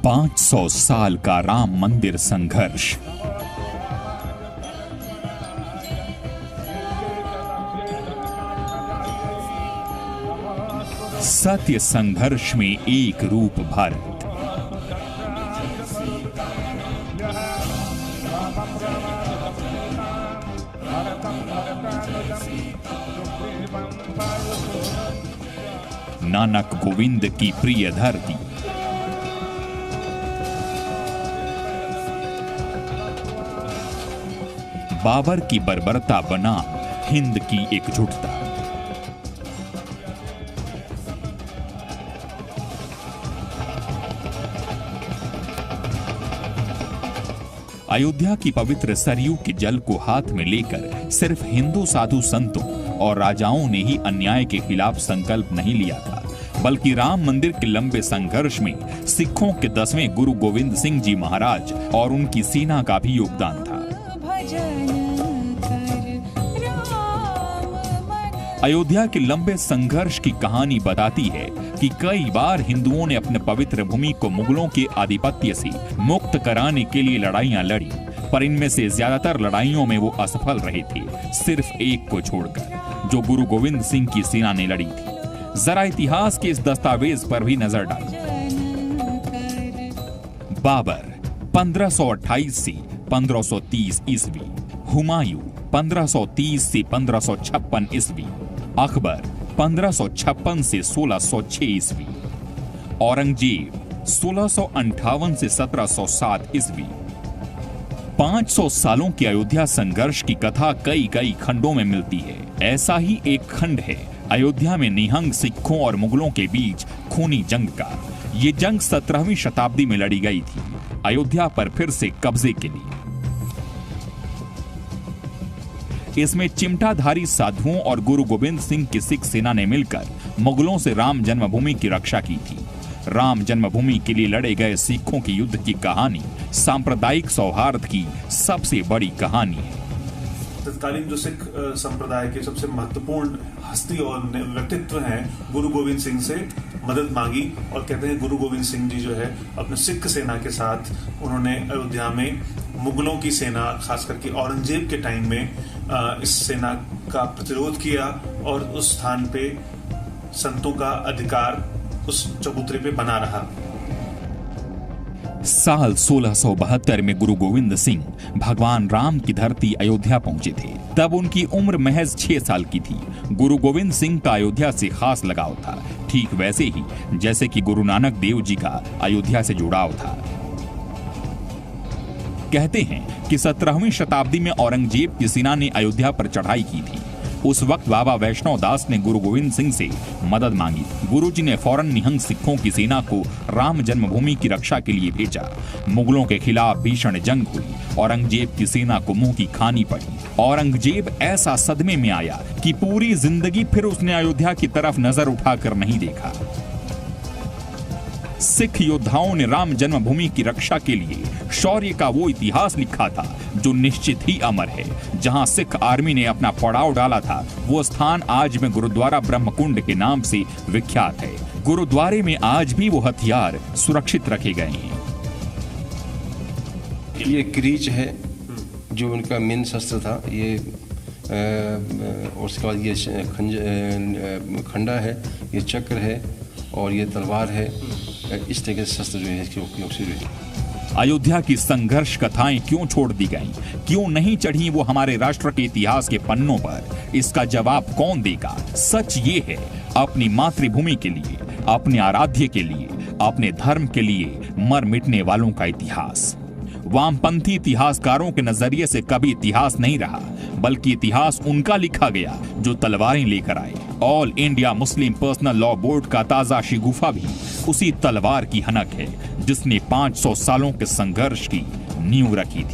500 साल का राम मंदिर संघर्ष। सत्य संघर्ष में एक रूप भारत। नानक गोविंद की प्रिय धरती। बाबर की बर्बरता बनाम हिंद की एकजुटता। अयोध्या की पवित्र सरयू के जल को हाथ में लेकर सिर्फ हिंदू साधु संतों और राजाओं ने ही अन्याय के खिलाफ संकल्प नहीं लिया था, बल्कि राम मंदिर के लंबे संघर्ष में सिखों के 10वें गुरु गोविंद सिंह जी महाराज और उनकी सेना का भी योगदान था। अयोध्या के लंबे संघर्ष की कहानी बताती है कि कई बार हिंदुओं ने अपने पवित्र भूमि को मुगलों के आधिपत्य से मुक्त कराने के लिए लड़ाइयां लड़ी, पर इनमें से ज्यादातर लड़ाइयों में वो असफल रहे थे, सिर्फ एक को छोड़कर, जो गुरु गोविंद सिंह की सेना ने लड़ी थी। जरा इतिहास के इस दस्तावेज पर भी नजर डालें। बाबर 1528 से 1530 ईस्वी, हुमायूं 1530 से 1556 ईस्वी, अकबर 1556 से 1606 ईस्वी, औरंगजेब 1658 से 1707 ईस्वी। 500 सालों के अयोध्या संघर्ष की कथा कई कई खंडों में मिलती है। ऐसा ही एक खंड है अयोध्या में निहंग सिखों और मुगलों के बीच खूनी जंग का। ये जंग 17वीं शताब्दी में लड़ी गई थी, अयोध्या पर फिर से कब्जे के लिए। इसमें चिमटाधारी साधुओं और गुरु गोविंद सिंह की सिख सेना ने मिलकर मुगलों से राम जन्मभूमि की रक्षा की थी। राम जन्मभूमि के लिए लड़े गए सिखों की युद्ध की कहानी सांप्रदायिक सौहार्द की सबसे बड़ी कहानी है। तत्कालीन जो सिख संप्रदाय के सबसे महत्वपूर्ण हस्ती और व्यक्तित्व हैं, गुरु गोविंद सिंह से मदद मांगी और कहते हैं गुरु गोविंद सिंह जी जो है अपने सिख सेना के साथ उन्होंने अयोध्या में मुगलों की सेना, खास करके औरंगजेब के टाइम में इस सेना का प्रतिरोध किया और उस स्थान पे संतों का अधिकार उस चबूतरे पे बना रहा। साल 1672 में गुरु गोविंद सिंह भगवान राम की धरती अयोध्या पहुंचे थे। तब उनकी उम्र महज 6 साल की थी। गुरु गोविंद सिंह का अयोध्या से खास लगाव था, ठीक वैसे ही जैसे कि गुरु नानक देव जी का अयोध्या से जुड़ाव था। कहते हैं कि 17वीं शताब्दी में औरंगजेब की सेना ने अयोध्या पर चढ़ाई की थी। उस वक्त बाबा वैष्णव दास ने गुरु गोविंद सिंह से मदद मांगी। गुरुजी ने फौरन निहंग सिखों की सेना को राम जन्मभूमि की रक्षा के लिए भेजा। मुगलों के खिलाफ भीषण जंग हुई। औरंगजेब की सेना को मुंह की खानी पड़ी। औरंगजेब ऐसा सदमे में आया कि पूरी जिंदगी फिर उसने अयोध्या की तरफ नजर उठाकर नहीं देखा। सिख योद्धाओं ने राम जन्मभूमि की रक्षा के लिए शौर्य का वो इतिहास लिखा था जो निश्चित ही अमर है। जहां सिख आर्मी ने अपना पड़ाव डाला था, वो स्थान आज में गुरुद्वारा ब्रह्मकुंड के नाम से विख्यात है। गुरुद्वारे में आज भी वो हथियार सुरक्षित रखे गए हैं। ये क्रीच है जो उनका मेन शस्त्र था। ये और उसके बाद ये खंडा है, ये चक्र है और ये तलवार है। इस तरह के शस्त्र जो है इसके उपयोग से अयोध्या की संघर्ष कथाएं क्यों छोड़ दी गईं? क्यों नहीं चढ़ी वो हमारे राष्ट्र के इतिहास के पन्नों पर? इसका जवाब कौन देगा? सच ये है, अपनी मातृभूमि के लिए, अपने आराध्य के लिए, अपने धर्म के लिए मर मिटने वालों का इतिहास। वामपंथी इतिहासकारों के नजरिए से कभी इतिहास नहीं रहा, बल्कि इतिहास उनका लिखा गया जो तलवारें लेकर आए। All India Muslim personal law board का ताजा शिगुफा भी उसी तलवार की हनक है जिसने 500 सालों के संघर्ष की नींव रखी थी।